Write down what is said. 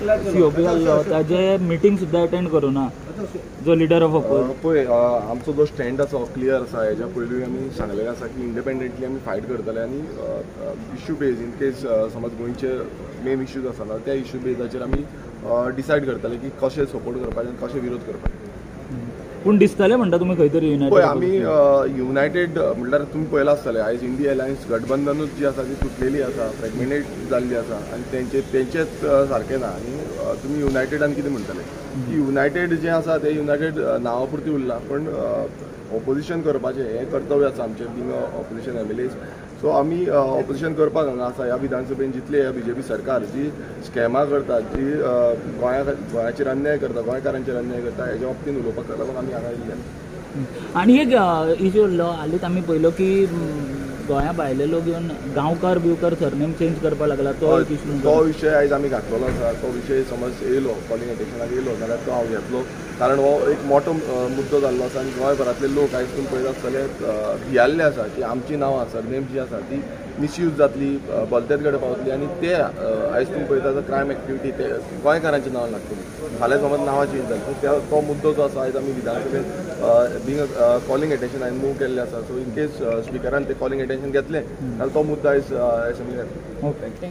COP जाल्लो ताजे meeting सुद्दां अटेंड करूना जो लिडर ऑफ अपोज पळय आमचो जो स्टँड आसा क्लियर आसा हेच्या पयलीं आमी सांगलेलें आसा की इंडिपेंडंटली आमी फायट करतले आनी इश्यू बेज इन केस समज गोंयचे मेन इश्यूज आसा ना त्या इश्यू बेजाचेर आमी डिसायड करतले की कशें सपोर्ट करपाचें आनी कशें विरोध करपाचें. पूण दिसतालें म्हणटा तुमी खंय तरी पळय आमी युनायटेड म्हणल्यार तुमी पळयलां आसतलें आयज इंडिया अलायन्स गठबंधनूच जी आसा ती तुटलेली आसा फ्रॅगमेंटेड जाल्ली आसा आनी तेंचेच सारकें ना आनी तुमी युनायटेडान कितें म्हणटले की युनायटेड जें आसा तें युनायटेड नांवा पुरती उरलां पण ऑपोजिशन करपाचें हें कर्तव्य आसा आमचें बींग ऑपोजिशन एमएलएज. सो आमी ऑपोजिशन करपाक हांगा आसा ह्या विधानसभेन जितले ह्या बीजेपी सरकार जी स्कॅमां करता जी गोंयाचेर अन्याय करता गोंयकारांचेर अन्याय करता हेच्या बाबतींत उलोवपाक लागून आमी हांगा येयले. आनी एक इश्यू उरलो हालींच आमी पळयलो की गोंया भायले लोक येवन गांवकार बिवकार सरनेम चेंज करपाक लागला तो एक इश्यू. तो विशय आयज आमी घातलेलो आसा. तो विशय समज येयलो कॉलिंग एटेन्शनाक येयलो जाल्यार तो हांव घेतलो कारण हो एक मोठो मुद्दो जाल्लो आसा आनी गोंयभरांतले लोक आयज तुमी पळयत आसतले भियाल्ले आसा की आमची नांवां सरनेम जी आसा ती मिसयूज जातली भलतेच कडेन पावतली आनी ते आयज तुमी पळयता क्रायम एक्टिविटी ते गोंयकारांच्या नांवान लागतली फाल्यां समज नांवां चेंज जाली सो तो मुद्दो जो आसा आयज आमी विधानसभेन बींग कॉलिंग एटेन्शन हांवें मूव केल्लें आसा. सो इन केस स्पिकरान ते कॉलिंग एटेन्शन घेतलें जाल्यार तो मुद्दो आयज असेंब्लीन येतलो.